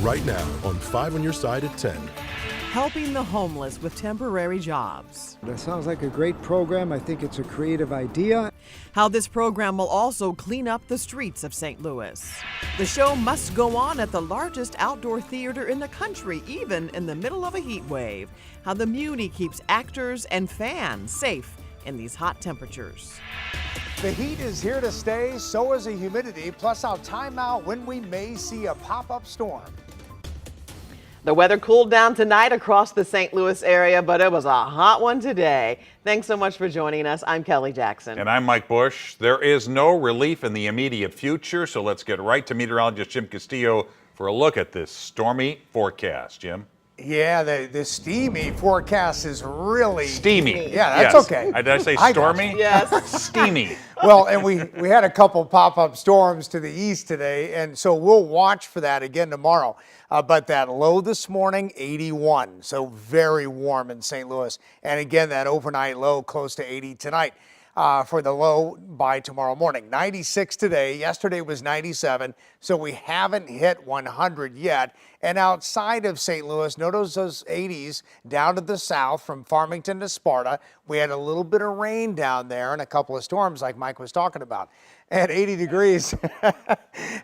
right now on 5 on Your Side at 10. Helping the homeless with temporary jobs. That sounds like a great program. I think it's a creative idea. How this program will also clean up the streets of St. Louis. The show must go on at the largest outdoor theater in the country, even in the middle of a heat wave. How the Muny keeps actors and fans safe in these hot temperatures. The heat is here to stay, so is the humidity, plus our timeout when we may see a pop-up storm. The weather cooled down tonight across the St. Louis area, but it was a hot one today. Thanks so much for joining us. I'm Kelly Jackson. And I'm Mike Bush. There is no relief in the immediate future, so let's get right to meteorologist Jim Castillo for a look at this stormy forecast. Jim? Yeah, the steamy forecast is really... Steamy. Yeah, that's yes. okay. Did I say stormy? Yes. Steamy. Well, and we had a couple pop-up storms to the east today, and so we'll watch for that again tomorrow. But that low this morning, 81, so very warm in St. Louis. And again, that overnight low close to 80 tonight for the low by tomorrow morning. 96 today, yesterday was 97, so we haven't hit 100 yet. And outside of St. Louis, notice those 80s down to the south from Farmington to Sparta. We had a little bit of rain down there and a couple of storms like Mike was talking about. At 80 degrees,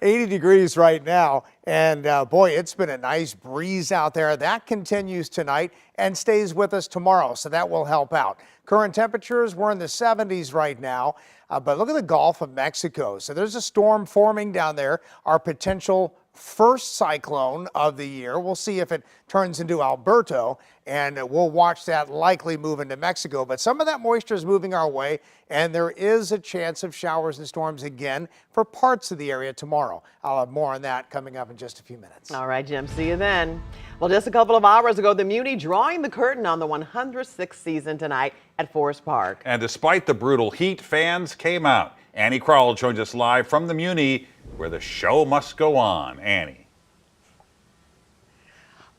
80 degrees right now. And boy, it's been a nice breeze out there. That continues tonight and stays with us tomorrow, so that will help out. Current temperatures, we're in the 70s right now, but look at the Gulf of Mexico. So there's a storm forming down there, our potential first cyclone of the year. We'll see if it turns into Alberto, and we'll watch that likely move into Mexico. But some of that moisture is moving our way, and there is a chance of showers and storms again for parts of the area tomorrow. I'll have more on that coming up in just a few minutes. All right, Jim, see you then. Well, just a couple of hours ago, the Muny drawing the curtain on the 106th season tonight at Forest Park. And despite the brutal heat, fans came out. Annie Crowell joins us live from the Muny, where the show must go on. Annie.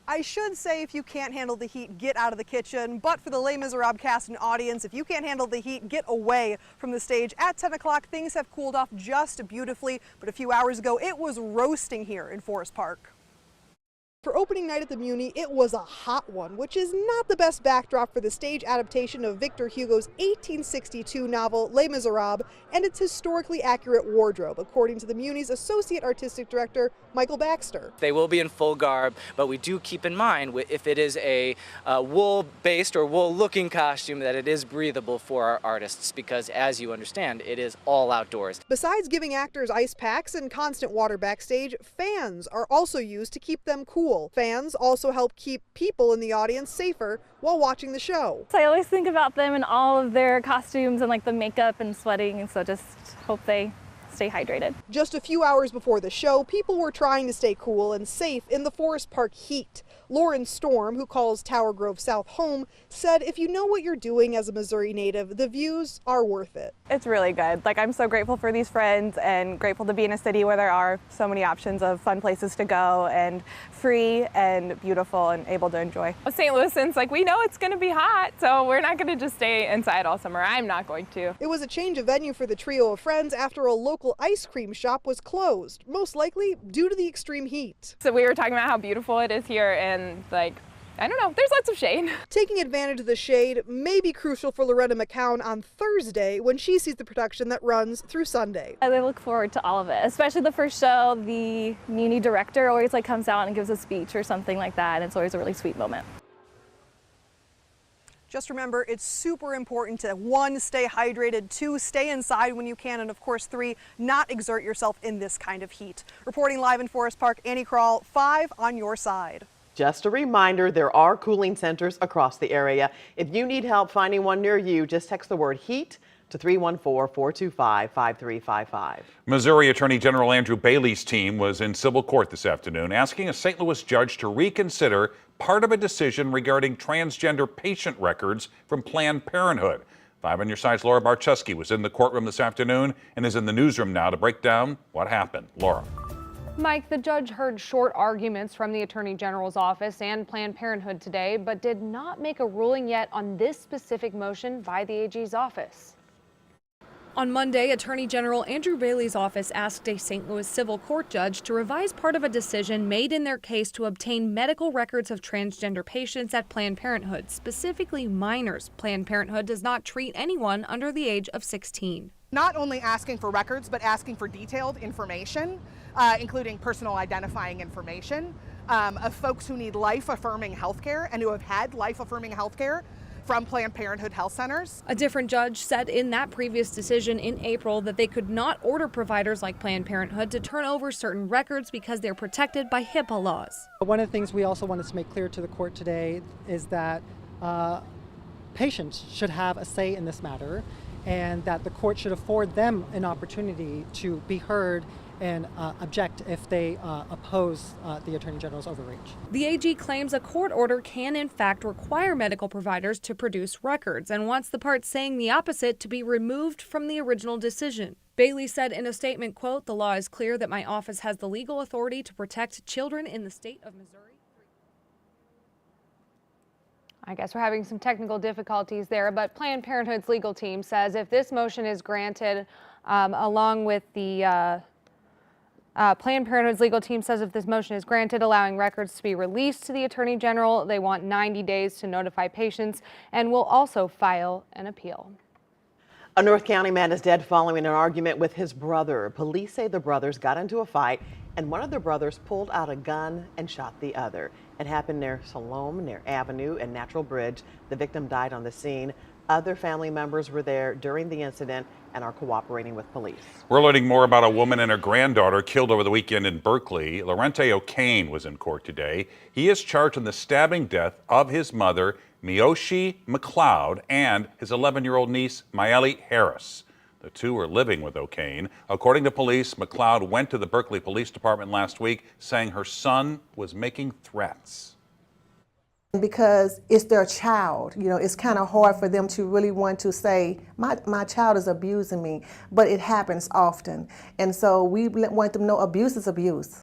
I should say, if you can't handle the heat, get out of the kitchen. But for the Les Misérables cast and audience, if you can't handle the heat, get away from the stage. At 10 o'clock, things have cooled off just beautifully. But a few hours ago, it was roasting here in Forest Park. For opening night at the Muny, it was a hot one, which is not the best backdrop for the stage adaptation of Victor Hugo's 1862 novel Les Misérables and its historically accurate wardrobe, according to the Muny's Associate Artistic Director, Michael Baxter. They will be in full garb, but we do keep in mind if it is a wool-based or wool-looking costume that it is breathable for our artists because, as you understand, it is all outdoors. Besides giving actors ice packs and constant water backstage, fans are also used to keep them cool. Fans also help keep people in the audience safer while watching the show. So I always think about them and all of their costumes and like the makeup and sweating, and so just hope they stay hydrated. Just a few hours before the show, people were trying to stay cool and safe in the Forest Park heat. Lauren Storm, who calls Tower Grove South home, said if you know what you're doing as a Missouri native, the views are worth it. It's really good. Like, I'm so grateful for these friends and grateful to be in a city where there are so many options of fun places to go and free and beautiful and able to enjoy. St. Louisans, like, we know it's going to be hot, so we're not going to just stay inside all summer. I'm not going to. It was a change of venue for the trio of friends after a local ice cream shop was closed, most likely due to the extreme heat. So we were talking about how beautiful it is here, and like, I don't know, there's lots of shade. Taking advantage of the shade may be crucial for Loretta McCown on Thursday when she sees the production that runs through Sunday. I look forward to all of it, especially the first show. The Muny director always like comes out and gives a speech or something like that, and it's always a really sweet moment. Just remember, it's super important to 1, stay hydrated, 2, stay inside when you can, and of course 3, not exert yourself in this kind of heat. Reporting live in Forest Park, Annie Crowell, 5 on your side. Just a reminder, there are cooling centers across the area. If you need help finding one near you, just text the word HEAT to 314-425-5355. Missouri Attorney General Andrew Bailey's team was in civil court this afternoon asking a St. Louis judge to reconsider part of a decision regarding transgender patient records from Planned Parenthood. 5 on Your Side's Laura Barczewski was in the courtroom this afternoon and is in the newsroom now to break down what happened. Laura. Mike, the judge heard short arguments from the Attorney General's office and Planned Parenthood today, but did not make a ruling yet on this specific motion by the AG's office. On Monday, Attorney General Andrew Bailey's office asked a St. Louis civil court judge to revise part of a decision made in their case to obtain medical records of transgender patients at Planned Parenthood, specifically minors. Planned Parenthood does not treat anyone under the age of 16. Not only asking for records, but asking for detailed information, including personal identifying information of folks who need life-affirming health care and who have had life-affirming health care from Planned Parenthood health centers. A different judge said in that previous decision in April that they could not order providers like Planned Parenthood to turn over certain records because they're protected by HIPAA laws. One of the things we also wanted to make clear to the court today is that patients should have a say in this matter, and that the court should afford them an opportunity to be heard and object if they oppose the Attorney General's overreach. The AG claims a court order can in fact require medical providers to produce records and wants the part saying the opposite to be removed from the original decision. Bailey said in a statement, quote, "The law is clear that my office has the legal authority to protect children in the state of Missouri." I guess we're having some technical difficulties there, but Planned Parenthood's legal team says if this motion is granted, along with the Planned Parenthood's legal team says if this motion is granted, allowing records to be released to the Attorney General, they want 90 days to notify patients and will also file an appeal. A North County man is dead following an argument with his brother. Police say the brothers got into a fight and one of the brothers pulled out a gun and shot the other. It happened near Salome, near Avenue and Natural Bridge. The victim died on the scene. Other family members were there during the incident and are cooperating with police. We're learning more about a woman and her granddaughter killed over the weekend in Berkeley. Lorente O'Kane was in court today. He is charged in the stabbing death of his mother, Miyoshi McLeod, and his 11-year-old niece, Maeli Harris. The two were living with O'Kane. According to police, McLeod went to the Berkeley Police Department last week saying her son was making threats. Because it's their child, you know, it's kind of hard for them to really want to say, my child is abusing me, but it happens often. And so we want them to know abuse is abuse.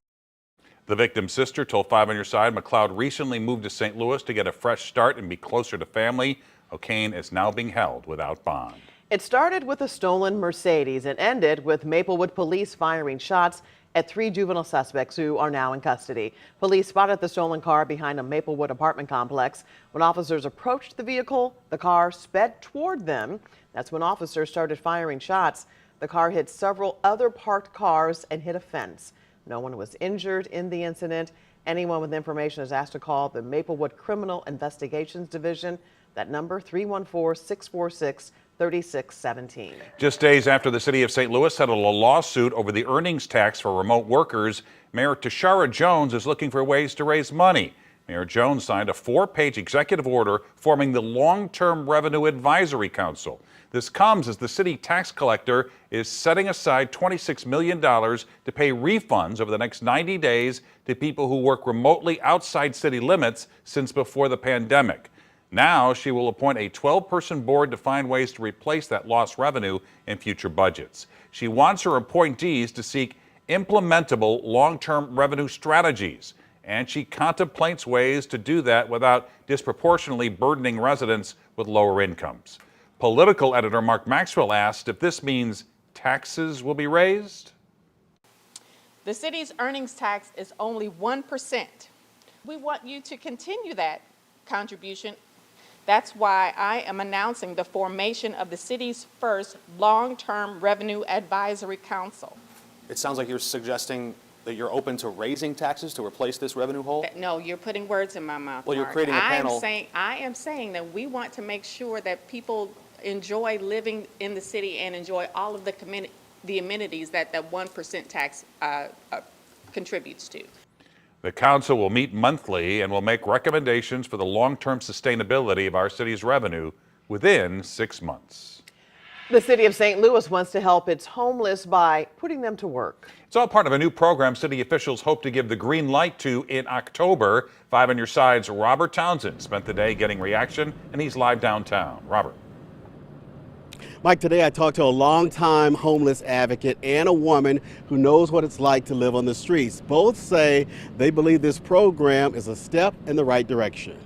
The victim's sister told 5 on Your Side McLeod recently moved to St. Louis to get a fresh start and be closer to family. O'Kane is now being held without bond. It started with a stolen Mercedes and ended with Maplewood police firing shots at 3 juvenile suspects who are now in custody. Police spotted the stolen car behind a Maplewood apartment complex. When officers approached the vehicle, the car sped toward them. That's when officers started firing shots. The car hit several other parked cars and hit a fence. No one was injured in the incident. Anyone with information is asked to call the Maplewood Criminal Investigations Division. That number, 314-646-3617. Just days after the city of St. Louis settled a lawsuit over the earnings tax for remote workers, Mayor Tashara Jones is looking for ways to raise money. Mayor Jones signed a 4-page executive order forming the Long-Term Revenue Advisory Council. This comes as the city tax collector is setting aside $26 million to pay refunds over the next 90 days to people who work remotely outside city limits since before the pandemic. Now she will appoint a 12-person board to find ways to replace that lost revenue in future budgets. She wants her appointees to seek implementable long-term revenue strategies, and she contemplates ways to do that without disproportionately burdening residents with lower incomes. Political editor Mark Maxwell asked if this means taxes will be raised. The city's earnings tax is only 1%. We want you to continue that contribution. That's why I am announcing the formation of the city's first long-term revenue advisory council. It sounds like you're suggesting that you're open to raising taxes to replace this revenue hole? No, you're putting words in my mouth, Well, Mark. you're creating a panel. I am saying that we want to make sure that people enjoy living in the city and enjoy all of the amenities that that 1% tax contributes to. The council will meet monthly and will make recommendations for the long-term sustainability of our city's revenue within 6 months. The city of St. Louis wants to help its homeless by putting them to work. It's all part of a new program city officials hope to give the green light to in October. 5 on Your Side's Robert Townsend spent the day getting reaction, and he's live downtown. Robert. Mike, today I talked to a longtime homeless advocate and a woman who knows what it's like to live on the streets. Both say they believe this program is a step in the right direction.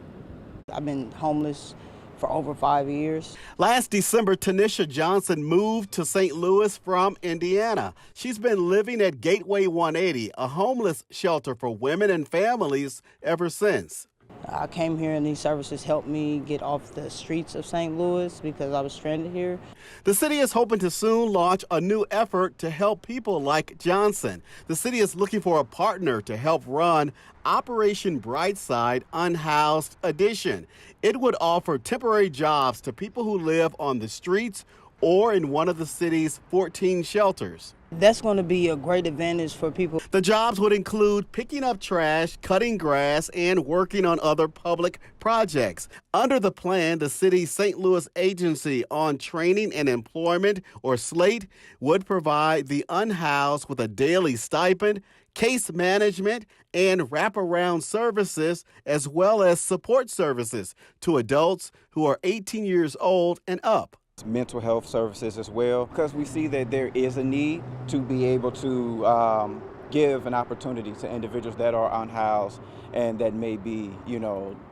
I've been homeless for over 5 years. Last December, Tanisha Johnson moved to St. Louis from Indiana. She's been living at Gateway 180, a homeless shelter for women and families, ever since. I came here and these services helped me get off the streets of St. Louis because I was stranded here. The city is hoping to soon launch a new effort to help people like Johnson. The city is looking for a partner to help run Operation Brightside Unhoused Edition. It would offer temporary jobs to people who live on the streets or in one of the city's 14 shelters. That's going to be a great advantage for people. The jobs would include picking up trash, cutting grass, and working on other public projects. Under the plan, the city's St. Louis Agency on Training and Employment, or SLATE, would provide the unhoused with a daily stipend, case management, and wraparound services, as well as support services to adults who are 18 years old and up. Mental health services as well, because we see that there is a need to be able to give an opportunity to individuals that are unhoused and that may be,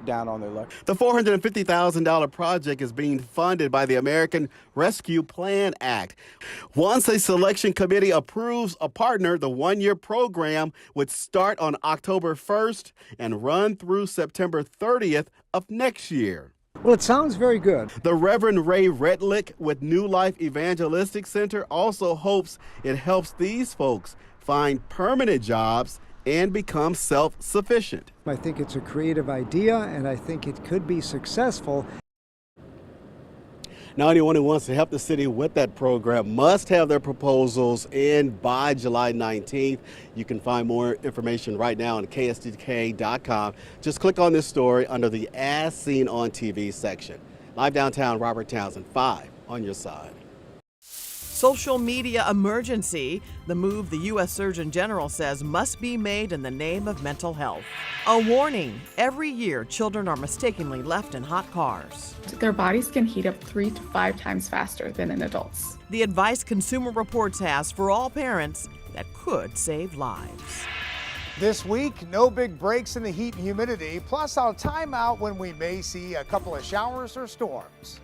down on their luck. The $450,000 project is being funded by the American Rescue Plan Act. Once a selection committee approves a partner, the one-year program would start on October 1st and run through September 30th of next year. Well, it sounds very good. The Reverend Ray Redlick with New Life Evangelistic Center also hopes it helps these folks find permanent jobs and become self-sufficient. I think it's a creative idea, and I think it could be successful. Now, anyone who wants to help the city with that program must have their proposals in by July 19th. You can find more information right now on KSDK.com. Just click on this story under the As Seen on TV section. Live downtown, Robert Townsend, 5 on your side. Social media emergency, the move the U.S. Surgeon General says must be made in the name of mental health. A warning, every year children are mistakenly left in hot cars. Their bodies can heat up 3 to 5 times faster than in adults. The advice Consumer Reports has for all parents that could save lives. This week, no big breaks in the heat and humidity, plus I'll time out when we may see a couple of showers or storms.